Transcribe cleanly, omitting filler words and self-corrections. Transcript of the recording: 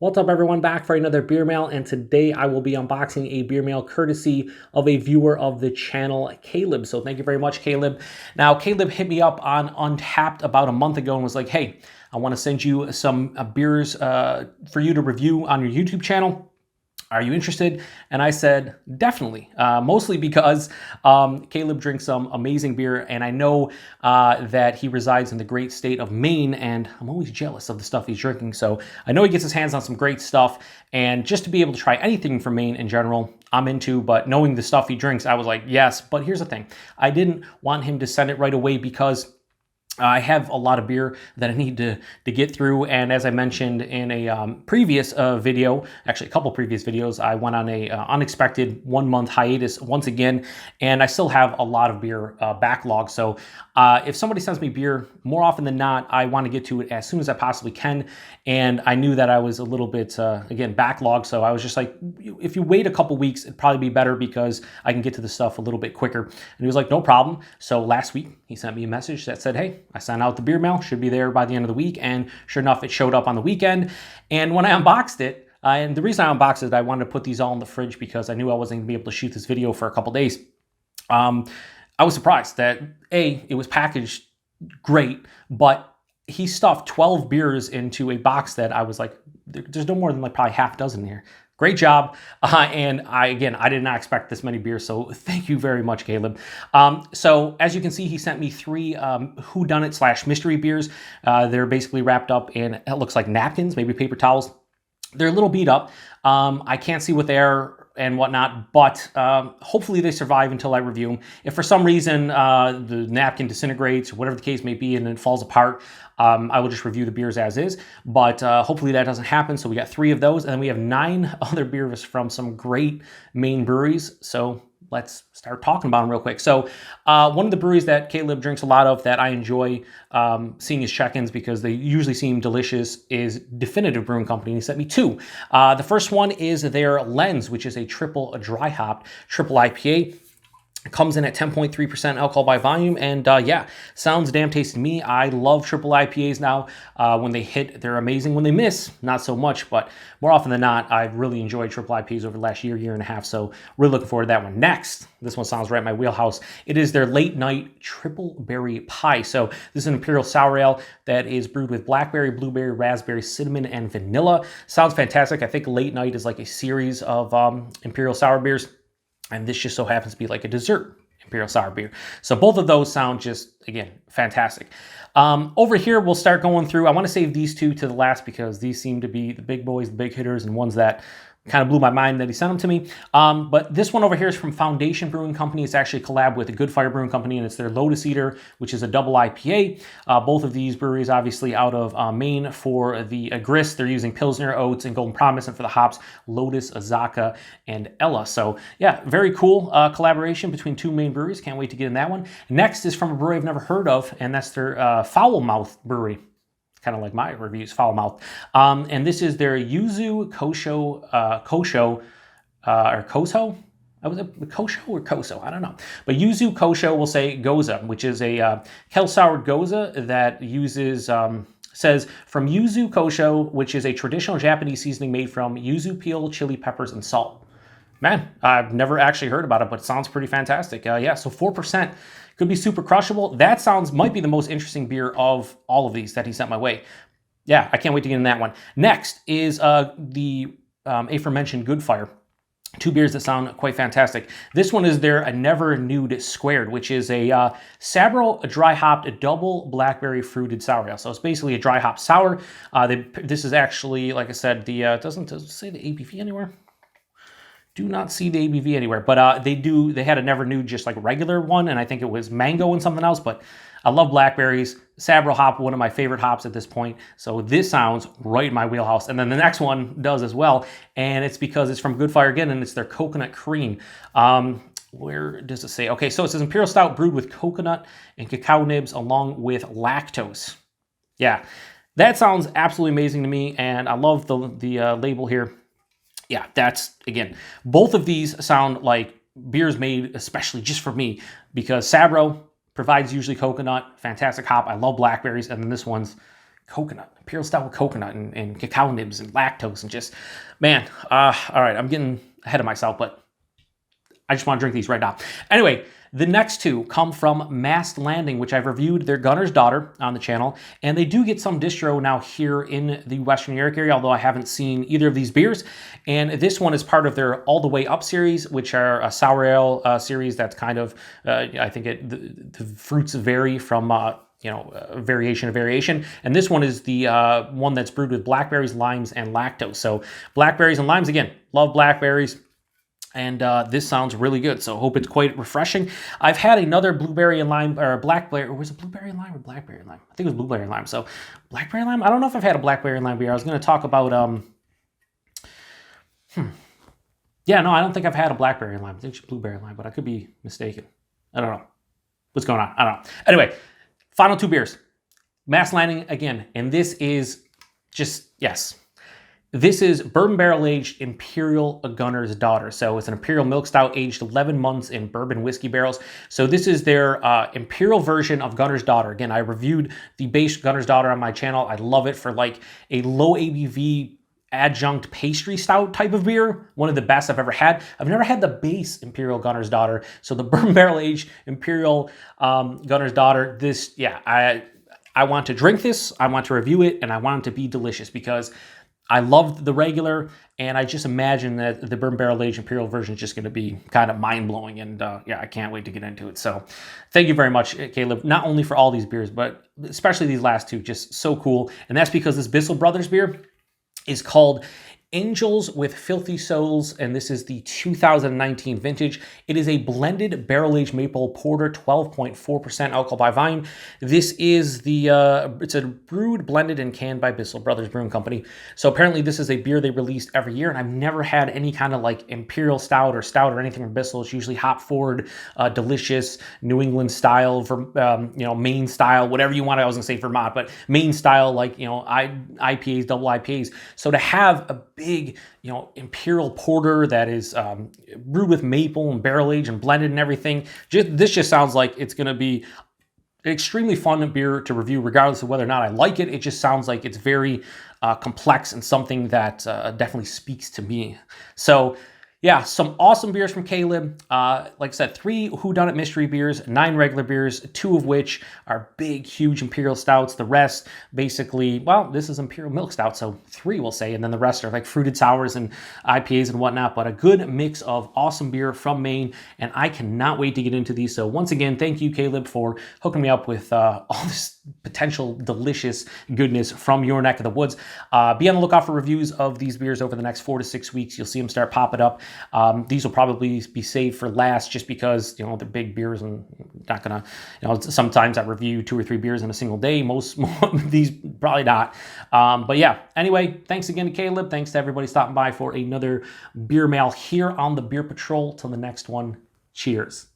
What's up, everyone? Back for another beer mail, and today I will be unboxing a beer mail courtesy of a viewer of the channel, Caleb. So thank you very much, Caleb. Now, Caleb hit me up on Untappd about a month ago and was like, hey, I want to send you some beers for you to review on your YouTube channel. Are you interested? And I said, definitely, mostly because Caleb drinks some amazing beer, and I know that he resides in the great state of Maine, and I'm always jealous of the stuff he's drinking. So I know he gets his hands on some great stuff, and just to be able to try anything from Maine in general, I'm into, but knowing the stuff he drinks, I was like, yes. But here's the thing. I didn't want him to send it right away because I have a lot of beer that I need to get through, and as I mentioned in a previous video, actually a couple previous videos, I went on a unexpected 1 month hiatus once again, and I still have a lot of beer backlog. So if somebody sends me beer, more often than not, I want to get to it as soon as I possibly can, and I knew that I was a little bit, again, backlogged, so I was just like, if you wait a couple weeks, it'd probably be better because I can get to the stuff a little bit quicker. And he was like, no problem. So last week, he sent me a message that said, hey, I sent out the beer mail, should be there by the end of the week, and sure enough, it showed up on the weekend. And when I unboxed it, and the reason I unboxed it, I wanted to put these all in the fridge because I knew I wasn't going to be able to shoot this video for a couple days. I was surprised that, A, it was packaged great, but he stuffed 12 beers into a box that I was like, there's no more than like probably half a dozen here. Great job. And I did not expect this many beers, so thank you very much, Caleb. So as you can see, he sent me 3 Whodunit / mystery beers. They're basically wrapped up in, it looks like napkins, maybe paper towels. They're a little beat up. I can't see what they are and whatnot, but hopefully they survive until I review them. If for some reason the napkin disintegrates or whatever the case may be and it falls apart, I will just review the beers as is, but hopefully that doesn't happen. So we got 3 of those, and then we have 9 other beers from some great Maine breweries. So let's start talking about them real quick. So one of the breweries that Caleb drinks a lot of that I enjoy seeing his check-ins because they usually seem delicious is Definitive Brewing Company. And he sent me 2. The first one is their Lens, which is a triple dry hopped triple IPA. It comes in at 10.3% alcohol by volume, and yeah, sounds damn tasty to me. I love triple IPAs now. When they hit, they're amazing. When they miss, not so much, but more often than not, I've really enjoyed triple IPAs over the last year and a half, so really looking forward to that one. Next, this one sounds right in my wheelhouse. It is their Late Night Triple Berry Pie. So this is an Imperial Sour Ale that is brewed with blackberry, blueberry, raspberry, cinnamon, and vanilla. Sounds fantastic. I think Late Night is like a series of Imperial Sour beers, and this just so happens to be like a dessert Imperial Sour beer. So both of those sound just, again, fantastic. Over here, we'll start going through. I want to save these 2 to the last because these seem to be the big boys, the big hitters, and ones that kind of blew my mind that he sent them to me. But this one over here is from Foundation Brewing Company. It's actually a collab with a Good Fire Brewing Company, and it's their Lotus Eater, which is a double IPA. Both of these breweries, obviously, out of Maine. For the grist, they're using Pilsner, Oats, and Golden Promise, and for the hops, Lotus, Azaka, and Ella. So, yeah, very cool collaboration between 2 Maine breweries. Can't wait to get in that one. Next is from a brewery I've never heard of, and that's their Foul Mouth Brewery. Kind of like my reviews, Foul Mouth. And this is their Yuzu Kosho, or Koso? Was it Kosho or Koso? I don't know. But Yuzu Kosho will say Goza, which is a kettle-soured Goza that uses, says, from Yuzu Kosho, which is a traditional Japanese seasoning made from yuzu peel, chili peppers, and salt. Man, I've never actually heard about it, but it sounds pretty fantastic. Yeah, so 4%. Could be super crushable. That might be the most interesting beer of all of these that he sent my way. Yeah, I can't wait to get in that one. Next is the aforementioned Good Fire. 2 beers that sound quite fantastic. This one is their Never Nude Squared, which is a Sabro dry hopped double blackberry fruited sour ale. So it's basically a dry hop sour. This is actually, like I said, does it say the ABV anywhere? Do not see the ABV anywhere, but they had a Never Nude, just like regular one, and I think it was mango and something else, but I love blackberries. Sabro hop, one of my favorite hops at this point, so this sounds right in my wheelhouse. And then the next one does as well, and it's because it's from Good Fire again, and it's their coconut cream. Where does it say? Okay, so it says Imperial Stout brewed with coconut and cacao nibs along with lactose. Yeah, that sounds absolutely amazing to me, and I love the label here. Yeah, that's, again, both of these sound like beers made especially just for me because Sabro provides usually coconut, fantastic hop. I love blackberries, and then this one's coconut, imperial stout with coconut and cacao nibs and lactose and just, man, all right, I'm getting ahead of myself, but I just want to drink these right now. Anyway, the next two come from Mast Landing, which I've reviewed their Gunner's Daughter on the channel, and they do get some distro now here in the Western New York area, although I haven't seen either of these beers. And this one is part of their All the Way Up series, which are a sour ale series that's kind of, I think the fruits vary from variation to variation. And this one is the one that's brewed with blackberries, limes, and lactose. So blackberries and limes, again, love blackberries. And this sounds really good, so hope it's quite refreshing. I've had another blueberry and lime, or blackberry, or was it blueberry and lime or blackberry and lime? I think it was blueberry and lime. So blackberry and lime, I don't know if I've had a blackberry and lime beer. I was going to talk about, yeah, no, I don't think I've had a blackberry and lime. I think it's blueberry and lime, but I could be mistaken. I don't know. What's going on? I don't know. Anyway, final two beers. Mast Landing again, and this is just, yes. This is Bourbon Barrel Aged Imperial Gunner's Daughter. So it's an Imperial Milk Stout aged 11 months in bourbon whiskey barrels. So this is their Imperial version of Gunner's Daughter. Again, I reviewed the base Gunner's Daughter on my channel. I love it for like a low ABV adjunct pastry stout type of beer. One of the best I've ever had. I've never had the base Imperial Gunner's Daughter. So the Bourbon Barrel Aged Imperial Gunner's Daughter, this, yeah, I want to drink this, I want to review it, and I want it to be delicious because I love the regular, and I just imagine that the Bourbon Barrel Aged Imperial version is just going to be kind of mind-blowing, and yeah, I can't wait to get into it. So thank you very much, Caleb, not only for all these beers, but especially these last two, just so cool. And that's because this Bissell Brothers beer is called Angels with Filthy Souls, and this is the 2019 vintage. It is a blended barrel-aged maple porter, 12.4% alcohol by volume. This is the, it's a brewed, blended, and canned by Bissell Brothers Brewing Company. So apparently this is a beer they released every year, and I've never had any kind of like imperial stout or anything from Bissell. It's usually hop forward, delicious, New England style, Maine style, whatever you want. I was gonna say Vermont, but Maine style, like, IPAs, double IPAs. So to have a big, imperial porter that is brewed with maple and barrel aged and blended and everything. This just sounds like it's going to be an extremely fun beer to review, regardless of whether or not I like it. It just sounds like it's very complex and something that definitely speaks to me. So yeah, some awesome beers from Caleb. Like I said, 3 Whodunit mystery beers, 9 regular beers, 2 of which are big, huge imperial stouts. The rest, basically, well, this is imperial milk stout, so 3 we'll say, and then the rest are like fruited sours and IPAs and whatnot, but a good mix of awesome beer from Maine, and I cannot wait to get into these. So once again, thank you, Caleb, for hooking me up with all this potential delicious goodness from your neck of the woods. Be on the lookout for reviews of these beers over the next 4 to 6 weeks. You'll see them start popping up. These will probably be saved for last just because, they're big beers and not gonna, sometimes I review 2 or 3 beers in a single day. Most these probably not. But yeah, anyway, thanks again to Caleb. Thanks to everybody stopping by for another beer mail here on the Beer Patrol. Till the next one, cheers.